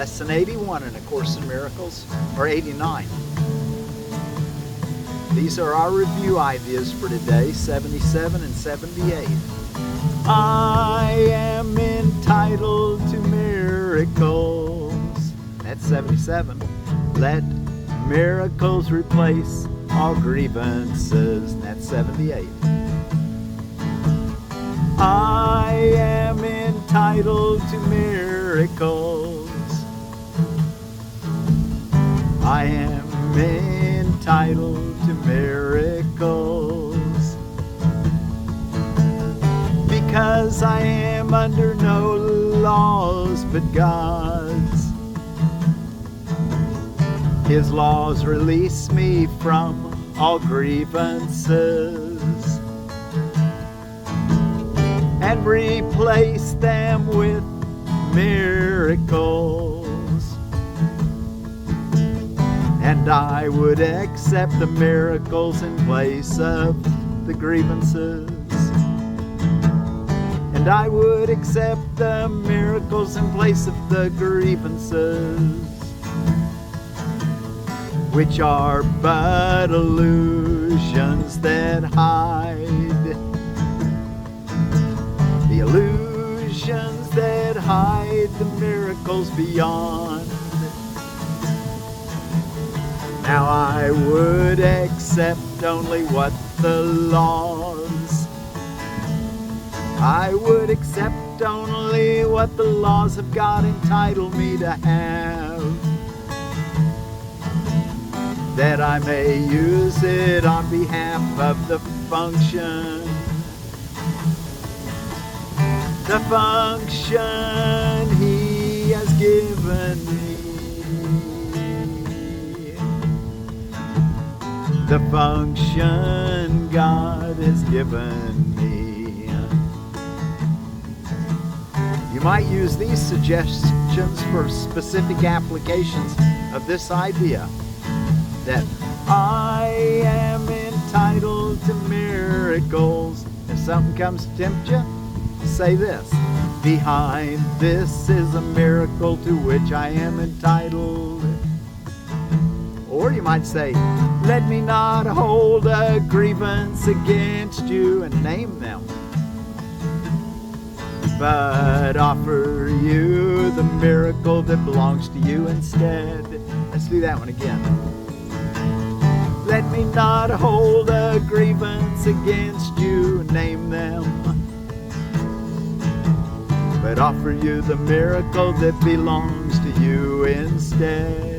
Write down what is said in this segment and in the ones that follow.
Lesson 81 in A Course in Miracles, or 89. These are our review ideas for today, 77 and 78. I am entitled to miracles. That's 77. Let miracles replace all grievances. That's 78. I am entitled to miracles. I am entitled to miracles. Because I am under no laws but God's. His laws release me from all grievances and replace them with miracles. And I would accept the miracles in place of the grievances. And I would accept the miracles in place of the grievances, which are but illusions that hide. The illusions that hide the miracles beyond. Now I would accept only what the laws. I would accept only what the laws of God entitle me to have, that I may use it on behalf of the function. The function He has given me. The function God has given me. You might use these suggestions for specific applications of this idea, that I am entitled to miracles. If something comes to tempt you, say this: behind this is a miracle to which I am entitled. Or you might say, let me not hold a grievance against you, and name them, but offer you the miracle that belongs to you instead. Let's do that one again. Let me not hold a grievance against you, name them, but offer you the miracle that belongs to you instead.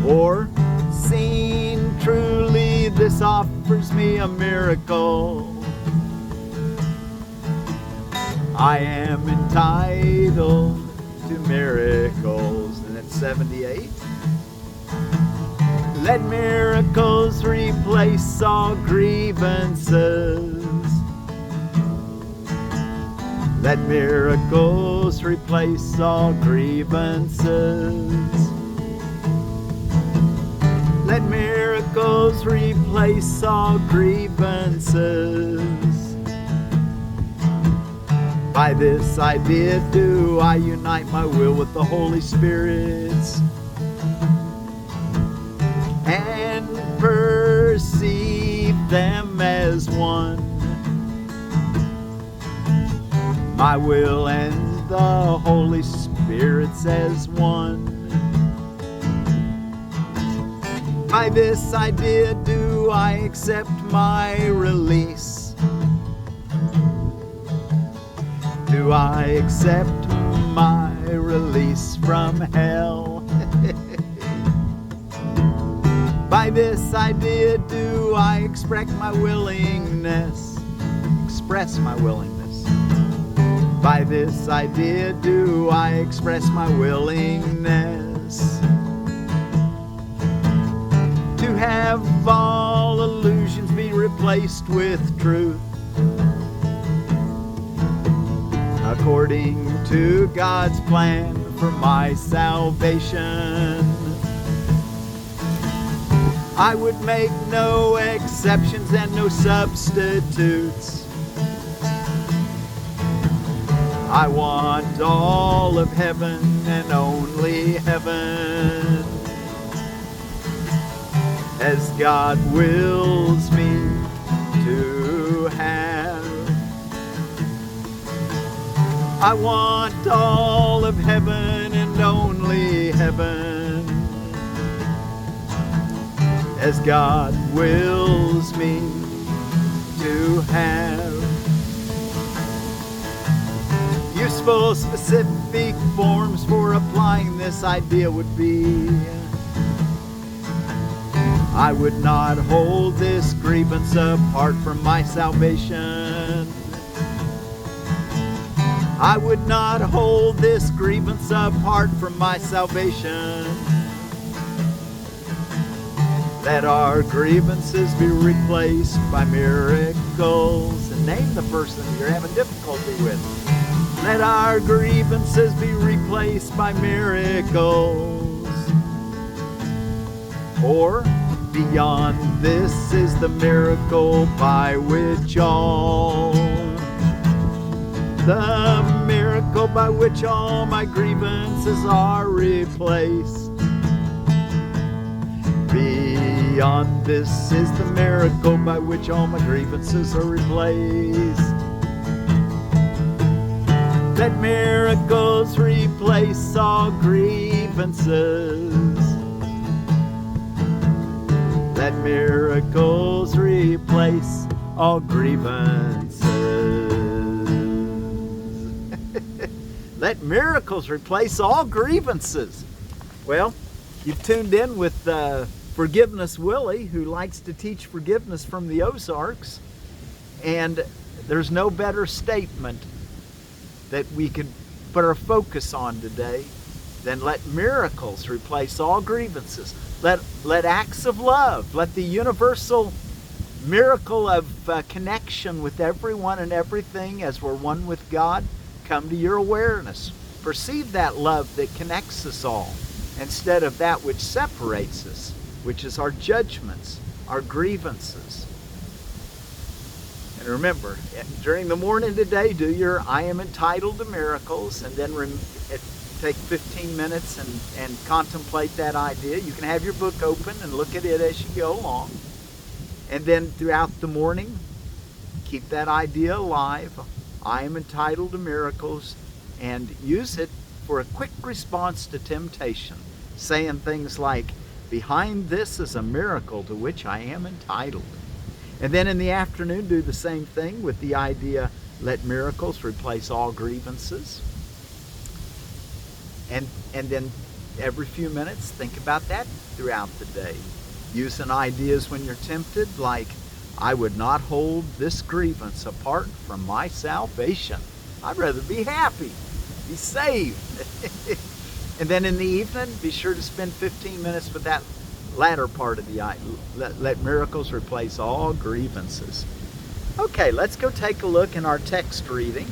Or, seen truly, this offers me a miracle. I am entitled to miracles. And that's 78. Let miracles replace all grievances. Let miracles replace all grievances. Let miracles replace all grievances. By this idea do I unite my will with the Holy Spirit's, and perceive them as one. My will and the Holy Spirit's as one. By this idea do I accept my release. Do I accept my release from hell? By this idea do I express my willingness. Express my willingness. By this idea do I express my willingness to have all illusions be replaced with truth, according to God's plan for my salvation. I would make no exceptions and no substitutes. I want all of heaven and only heaven, as God wills me to have. I want all of heaven and only heaven, as God wills me to have. Useful specific forms for applying this idea would be: I would not hold this grievance apart from my salvation. I would not hold this grievance apart from my salvation. Let our grievances be replaced by miracles. And name the person you're having difficulty with. Let our grievances be replaced by miracles. Or, beyond this is the miracle by which all my grievances are replaced. Beyond this is the miracle by which all my grievances are replaced. Let miracles replace all grievances. Let miracles replace all grievances. Let miracles replace all grievances. Well, you've tuned in with Forgiveness Willie, who likes to teach forgiveness from the Ozarks. And there's no better statement that we could put our focus on today than let miracles replace all grievances. Let acts of love, let the universal miracle of connection with everyone and everything as we're one with God come to your awareness. Perceive that love that connects us all instead of that which separates us, which is our judgments, our grievances. And remember, during the morning today, do your I am entitled to miracles, and then take 15 minutes and contemplate that idea. You can have your book open and look at it as you go along. And then throughout the morning, keep that idea alive. I am entitled to miracles, and use it for a quick response to temptation, saying things like, behind this is a miracle to which I am entitled. And then in the afternoon, do the same thing with the idea, let miracles replace all grievances. And then every few minutes, think about that throughout the day. Using ideas when you're tempted, like, I would not hold this grievance apart from my salvation. I'd rather be happy, be saved. And then in the evening, be sure to spend 15 minutes with that latter part of the idea. Let miracles replace all grievances. Okay, let's go take a look in our text reading.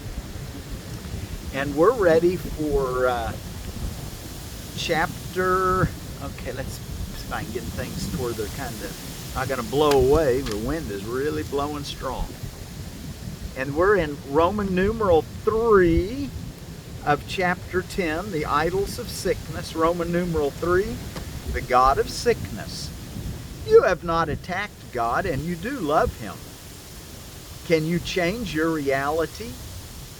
And we're ready for chapter, okay, let's see if I can get things to where they're kind of not going to blow away. The wind is really blowing strong. And we're in Roman numeral 3 of chapter 10, the idols of sickness. Roman numeral 3, the God of sickness. You have not attacked God, and you do love him. Can you change your reality?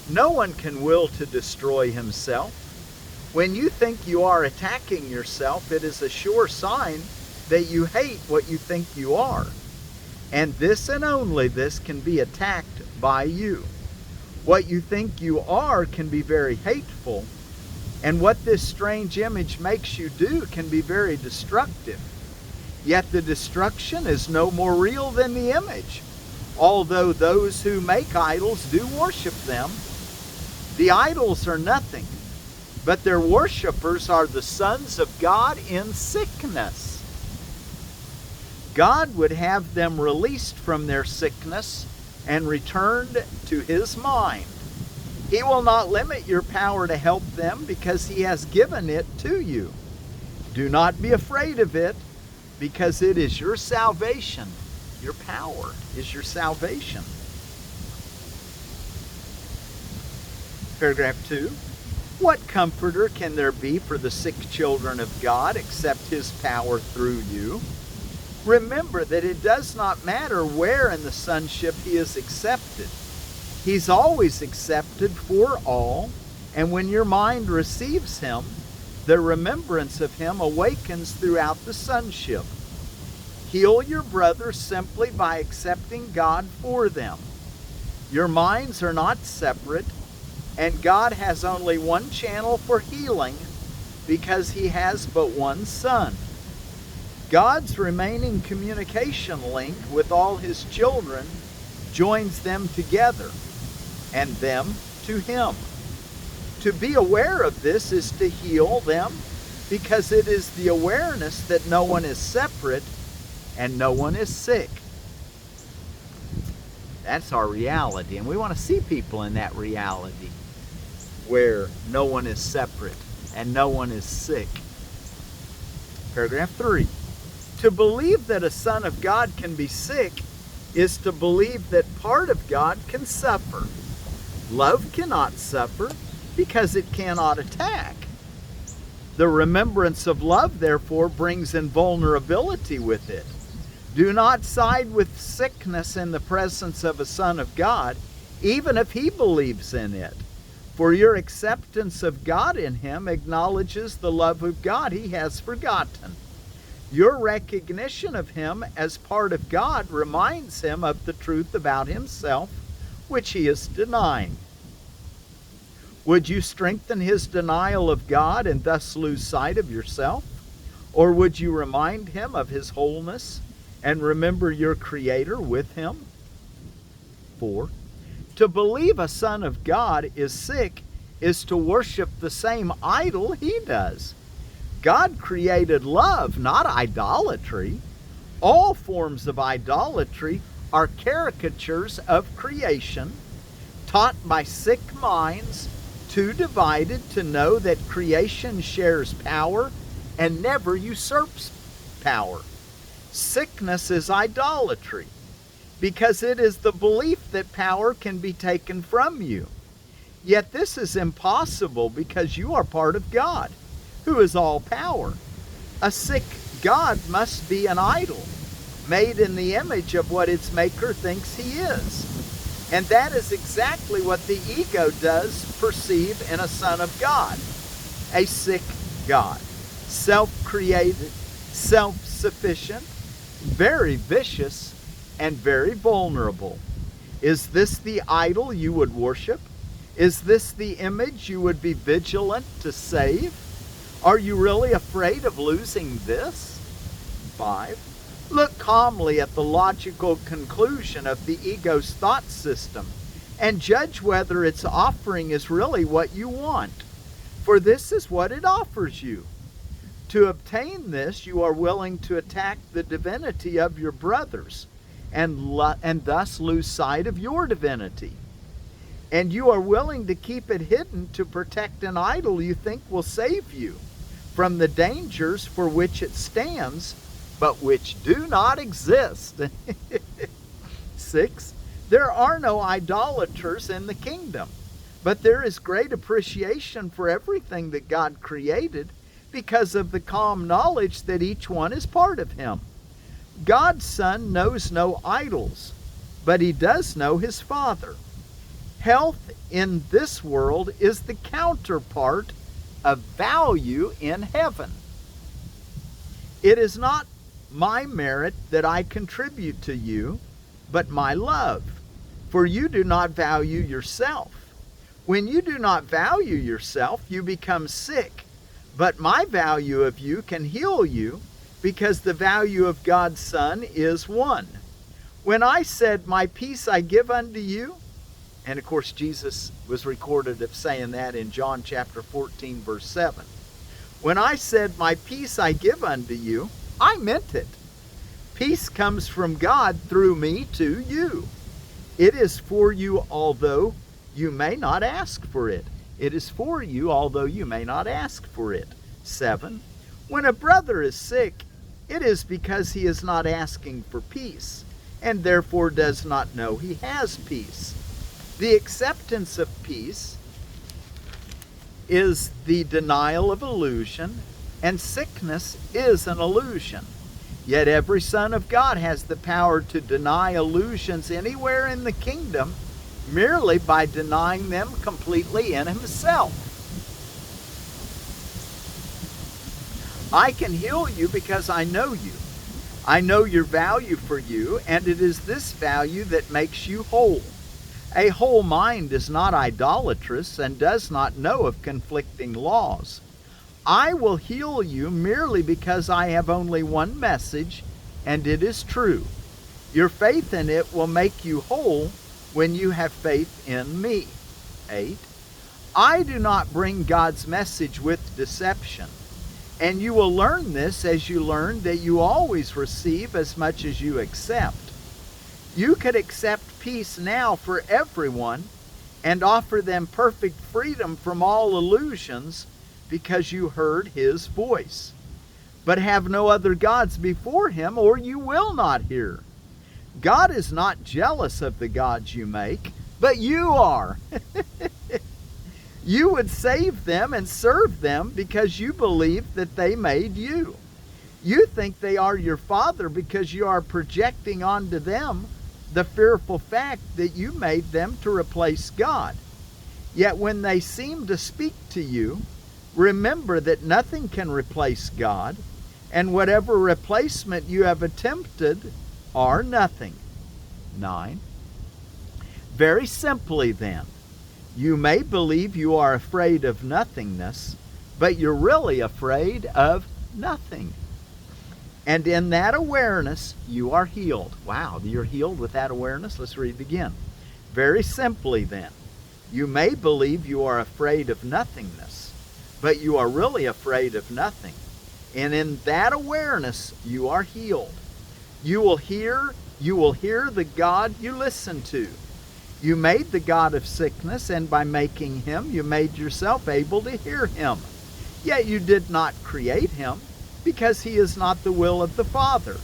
No one can will to destroy himself. When you think you are attacking yourself, it is a sure sign that you hate what you think you are. And this and only this can be attacked by you. What you think you are can be very hateful, and what this strange image makes you do can be very destructive. Yet the destruction is no more real than the image, although those who make idols do worship them. The idols are nothing, but their worshipers are the sons of God in sickness. God would have them released from their sickness and returned to his mind. He will not limit your power to help them because he has given it to you. Do not be afraid of it, because it is your salvation. Your power is your salvation. Paragraph 2. What comforter can there be for the sick children of God except his power through you? Remember that it does not matter where in the sonship he is accepted. He's always accepted for all, and when your mind receives him, the remembrance of him awakens throughout the sonship. Heal your brothers simply by accepting God for them. Your minds are not separate, and God has only one channel for healing because he has but one Son. God's remaining communication link with all his children joins them together and them to him. To be aware of this is to heal them, because it is the awareness that no one is separate and no one is sick. That's our reality, and we want to see people in that reality where no one is separate and no one is sick. Paragraph 3. To believe that a son of God can be sick is to believe that part of God can suffer. Love cannot suffer because it cannot attack. The remembrance of love, therefore, brings invulnerability with it. Do not side with sickness in the presence of a son of God, even if he believes in it. For your acceptance of God in him acknowledges the love of God he has forgotten. Your recognition of him as part of God reminds him of the truth about himself, which he is denying. Would you strengthen his denial of God and thus lose sight of yourself? Or would you remind him of his wholeness and remember your Creator with him? 4. To believe a son of God is sick is to worship the same idol he does. God created love, not idolatry. All forms of idolatry are caricatures of creation, taught by sick minds, too divided to know that creation shares power and never usurps power. Sickness is idolatry, because it is the belief that power can be taken from you. Yet this is impossible because you are part of God, who is all power. A sick God must be an idol, made in the image of what its maker thinks he is. And that is exactly what the ego does perceive in a son of God. A sick God. Self-created, self-sufficient, very vicious, and very vulnerable. Is this the idol you would worship? Is this the image you would be vigilant to save? Are you really afraid of losing this? 5. Look calmly at the logical conclusion of the ego's thought system and judge whether its offering is really what you want. For this is what it offers you. To obtain this, you are willing to attack the divinity of your brothers and thus lose sight of your divinity. And you are willing to keep it hidden to protect an idol you think will save you from the dangers for which it stands, but which do not exist. 6. There are no idolaters in the kingdom, but there is great appreciation for everything that God created because of the calm knowledge that each one is part of him. God's Son knows no idols, but he does know his Father. Health in this world is the counterpart of value in heaven. It is not my merit that I contribute to you, but my love, for you do not value yourself. When you do not value yourself, you become sick, but my value of you can heal you, because the value of God's Son is one. When I said, my peace I give unto you, and of course Jesus was recorded of saying that in John chapter 14 verse 7. When I said, my peace I give unto you, I meant it. Peace comes from God through me to you. It is for you although you may not ask for it. It is for you although you may not ask for it. 7. When a brother is sick, it is because he is not asking for peace, and therefore does not know he has peace. The acceptance of peace is the denial of illusion, and sickness is an illusion. Yet every son of God has the power to deny illusions anywhere in the kingdom merely by denying them completely in himself. I can heal you because I know you. I know your value for you, and it is this value that makes you whole. A whole mind is not idolatrous and does not know of conflicting laws. I will heal you merely because I have only one message, and it is true. Your faith in it will make you whole when you have faith in me. 8. I do not bring God's message with deception, and you will learn this as you learn that you always receive as much as you accept. You could accept peace now for everyone and offer them perfect freedom from all illusions because you heard his voice. But have no other gods before him, or you will not hear. God is not jealous of the gods you make, but you are. You would save them and serve them because you believe that they made you. You think they are your father because you are projecting onto them the fearful fact that you made them to replace God. Yet when they seem to speak to you, remember that nothing can replace God, and whatever replacement you have attempted are nothing. 9. Very simply then, you may believe you are afraid of nothingness, but you're really afraid of nothing. And in that awareness, you are healed. Wow, you're healed with that awareness? Let's read it again. Very simply then, you may believe you are afraid of nothingness, but you are really afraid of nothing. And in that awareness, you are healed. You will hear the God you listen to. You made the God of sickness, and by making him, you made yourself able to hear him. Yet you did not create him, because he is not the will of the Father.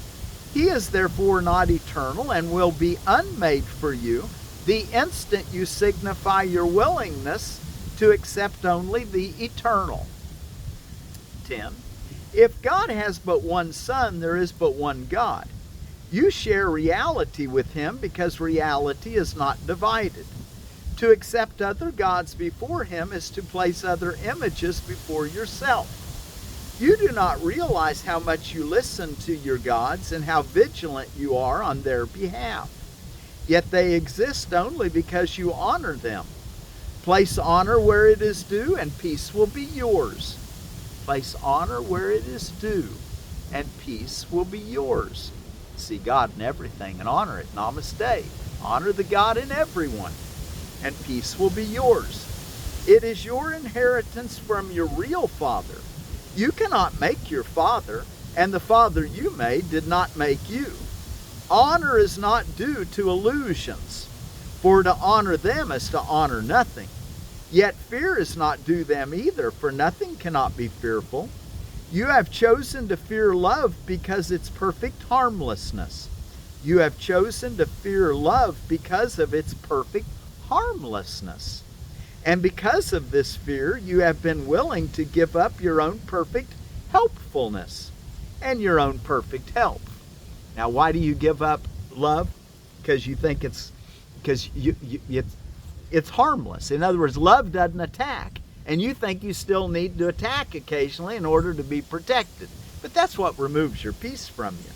He is therefore not eternal, and will be unmade for you the instant you signify your willingness to accept only the eternal. 10. If God has but one Son, there is but one God. You share reality with him because reality is not divided. To accept other gods before him is to place other images before yourself. You do not realize how much you listen to your gods and how vigilant you are on their behalf. Yet they exist only because you honor them. Place honor where it is due, and peace will be yours. Place honor where it is due, and peace will be yours. See God in everything and honor it. Namaste. Honor the God in everyone, and peace will be yours. It is your inheritance from your real Father. You cannot make your father, and the father you made did not make you. Honor is not due to illusions, for to honor them is to honor nothing. Yet fear is not due them either, for nothing cannot be fearful. You have chosen to fear love because its perfect harmlessness. You have chosen to fear love because of its perfect harmlessness. And because of this fear, you have been willing to give up your own perfect helpfulness and your own perfect help. Now, why do you give up love? Because you think it's harmless. In other words, love doesn't attack, and you think you still need to attack occasionally in order to be protected. But that's what removes your peace from you.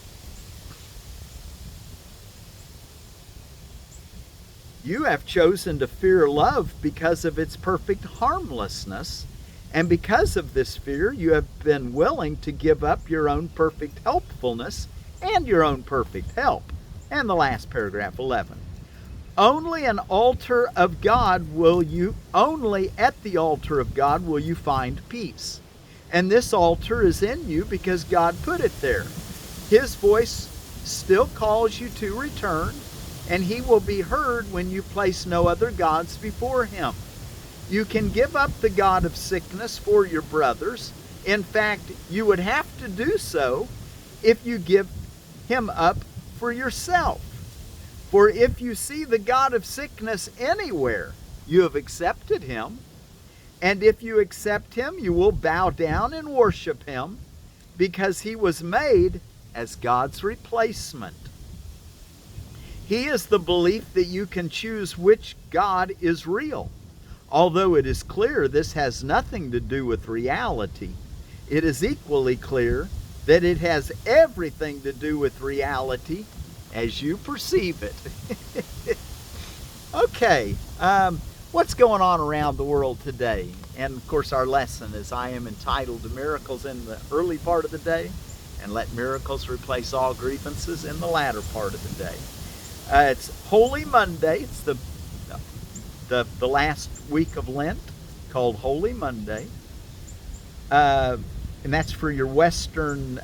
You have chosen to fear love because of its perfect harmlessness, and because of this fear, you have been willing to give up your own perfect helpfulness and your own perfect help. And the last paragraph, 11. Only at the altar of God will you find peace. And this altar is in you because God put it there. His voice still calls you to return, and he will be heard when you place no other gods before him. You can give up the god of sickness for your brothers. In fact, you would have to do so if you give him up for yourself. For if you see the god of sickness anywhere, you have accepted him. And if you accept him, you will bow down and worship him, because he was made as God's replacement. He is the belief that you can choose which God is real. Although it is clear this has nothing to do with reality, it is equally clear that it has everything to do with reality as you perceive it. Okay, what's going on around the world today? And of course our lesson is I am entitled to miracles in the early part of the day, and let miracles replace all grievances in the latter part of the day. It's Holy Monday. It's the last week of Lent, called Holy Monday. And that's for your Western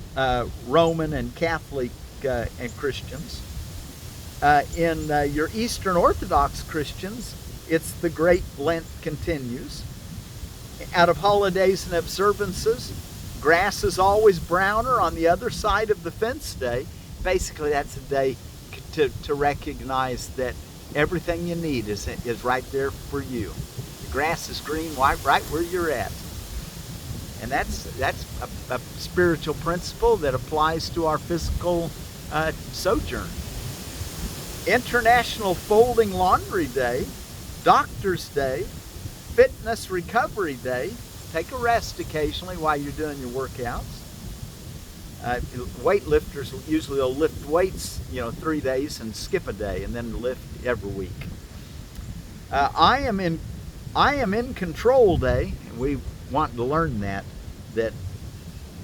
Roman and Catholic and Christians. In your Eastern Orthodox Christians, it's the Great Lent Continues. Out of holidays and observances, grass is always browner on the other side of the fence day. Basically, that's a day to recognize that everything you need is right there for you. The grass is green right where you're at. And that's a spiritual principle that applies to our physical sojourn. International Folding Laundry Day, Doctor's Day, Fitness Recovery Day. Take a rest occasionally while you're doing your workouts. Weightlifters usually will lift weights, 3 days and skip a day, and then lift every week. I am in control day, and we want to learn that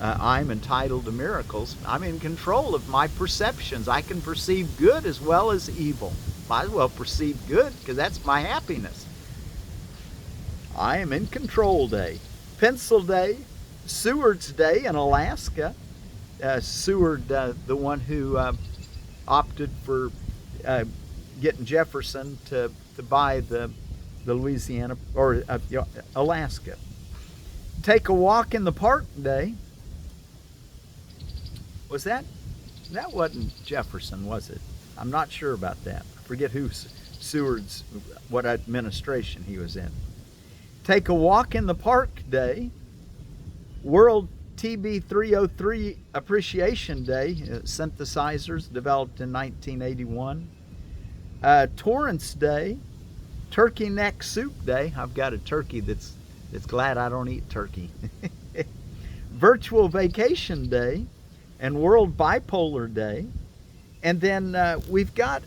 I'm entitled to miracles. I'm in control of my perceptions. I can perceive good as well as evil. Might as well perceive good, because that's my happiness. I am in control day. Pencil Day, Seward's Day in Alaska. Seward, the one who opted for getting Jefferson to buy the Louisiana or Alaska. Take a Walk in the Park Day. Was that wasn't Jefferson, was it? I'm not sure about that. I forget what administration he was in. Take a Walk in the Park Day. World TB 303 Appreciation Day, synthesizers developed in 1981. Torrance Day, Turkey Neck Soup Day. I've got a turkey that's glad I don't eat turkey. Virtual Vacation Day, and World Bipolar Day. And then we've got,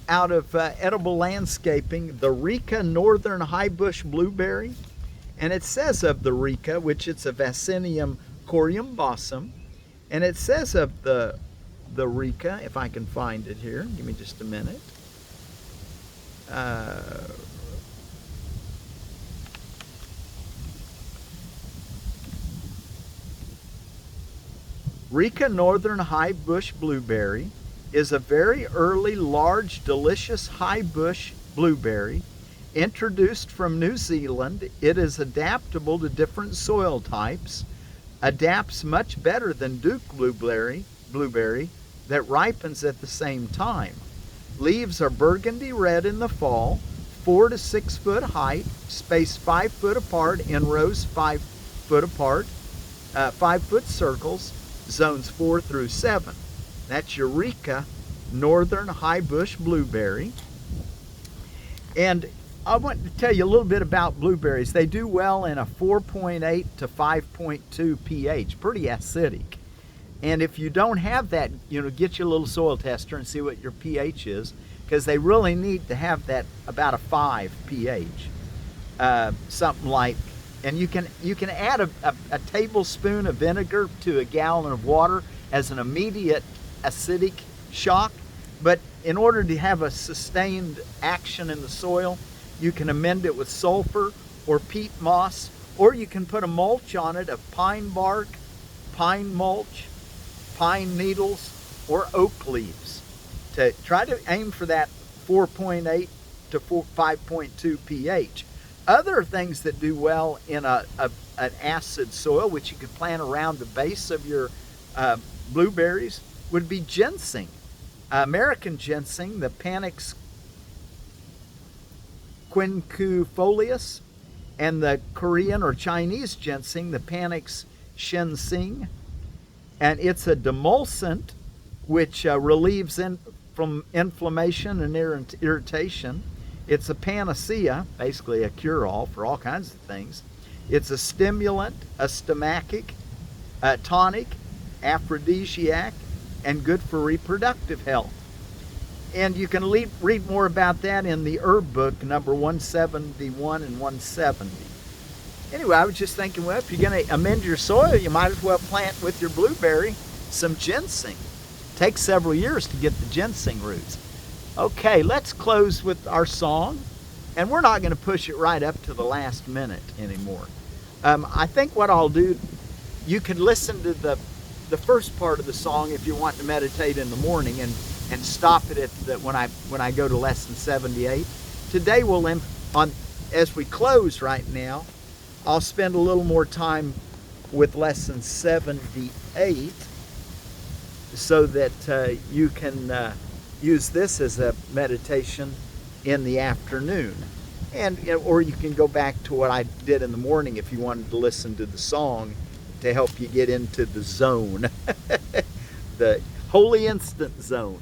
out of edible landscaping, the Rika Northern Highbush Blueberry. And it says of the Rika, which it's a Vaccinium coriumbossum, and it says of the Rika, if I can find it here, give me just a minute. Rika Northern Highbush Blueberry is a very early, large, delicious highbush blueberry. Introduced from New Zealand, it is adaptable to different soil types, adapts much better than Duke blueberry that ripens at the same time. Leaves are burgundy red in the fall, 4 to 6 foot height, spaced 5 foot apart in rows 5 foot apart, 5 foot circles, zones 4 through 7. That's Eureka Northern Highbush Blueberry. And I want to tell you a little bit about blueberries. They do well in a 4.8 to 5.2 pH, pretty acidic. And if you don't have that, get you a little soil tester and see what your pH is, because they really need to have that about a 5 pH. Something like, and you can add a tablespoon of vinegar to a gallon of water as an immediate acidic shock. But in order to have a sustained action in the soil, you can amend it with sulfur or peat moss, or you can put a mulch on it of pine bark, pine mulch, pine needles, or oak leaves. To try to aim for that 4.8 to 5.2 pH. Other things that do well in an acid soil, which you could plant around the base of your blueberries, would be ginseng. American ginseng, the Panax quinquefolius, and the Korean or Chinese ginseng, the Panax ginseng, and it's a demulcent which relieves from inflammation and irritation. It's a panacea, basically a cure-all for all kinds of things. It's a stimulant, a stomachic, a tonic, aphrodisiac, and good for reproductive health. And you can read more about that in the herb book, number 171 and 170. Anyway, I was just thinking, well, if you're going to amend your soil, you might as well plant with your blueberry some ginseng. It takes several years to get the ginseng roots. Okay, let's close with our song. And we're not going to push it right up to the last minute anymore. I think what I'll do, you can listen to the first part of the song if you want to meditate in the morning, and stop it at when I go to lesson 78. Today as we close right now, I'll spend a little more time with lesson 78 so that you can use this as a meditation in the afternoon. Or you can go back to what I did in the morning if you wanted to listen to the song to help you get into the zone, the holy instant zone.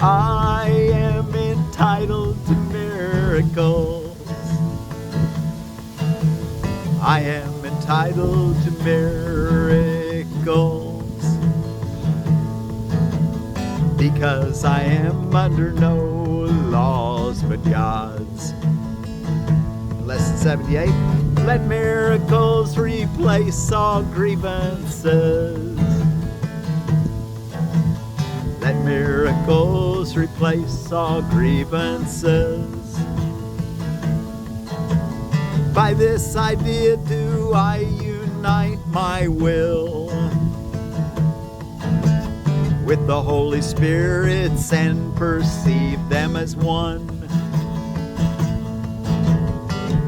I am entitled to miracles. I am entitled to miracles because I am under no laws but God's. Lesson 78. Let miracles replace all grievances. Let miracles replace all grievances. By this idea do I unite my will with the Holy Spirits and perceive them as one.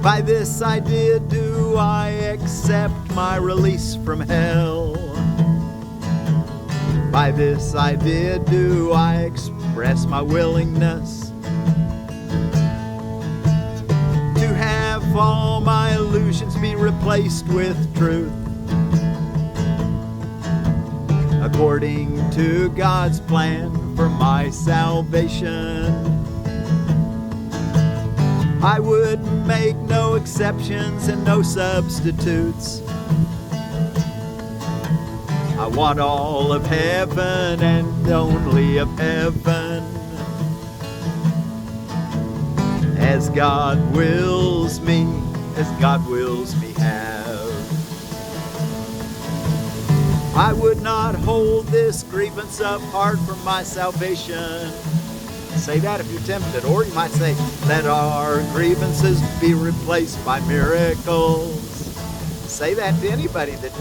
By this idea do I accept my release from hell. By this idea do I express my willingness to have all my illusions be replaced with truth, according to God's plan for my salvation. I would make no exceptions and no substitutes. I want all of heaven and only of heaven, as God wills me, have. I would not hold this grievance apart from my salvation. Say that if you're tempted. Or you might say, let our grievances be replaced by miracles. Say that to anybody that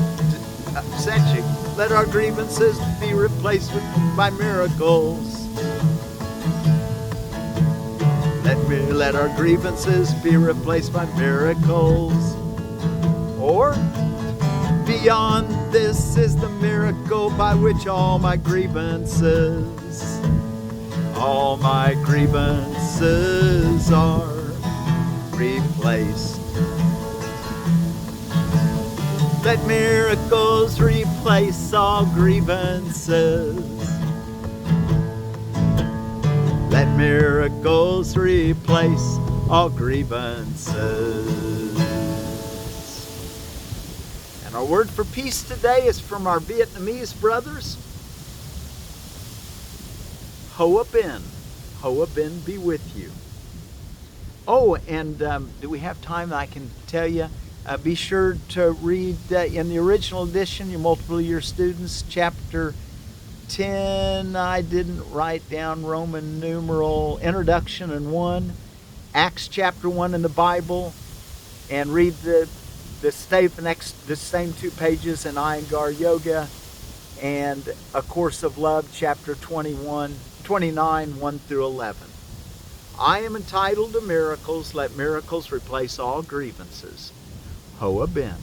upsets you. Let our grievances be replaced by miracles. Let our grievances be replaced by miracles. Or, beyond this is the miracle by which all my grievances are replaced. Let miracles replace all grievances. Let miracles replace all grievances. And our word for peace today is from our Vietnamese brothers. Hoa Binh. Hoa Binh be with you. Oh, and do we have time that I can tell you? Be sure to read in the original edition, your multiple year students, chapter 10. I didn't write down Roman numeral introduction and 1, Acts chapter 1 in the Bible, and read the same 2 pages in Iyengar Yoga, and A Course of Love, chapter 29, 1 through 11. I am entitled to miracles. Let miracles replace all grievances. Hoa Binh.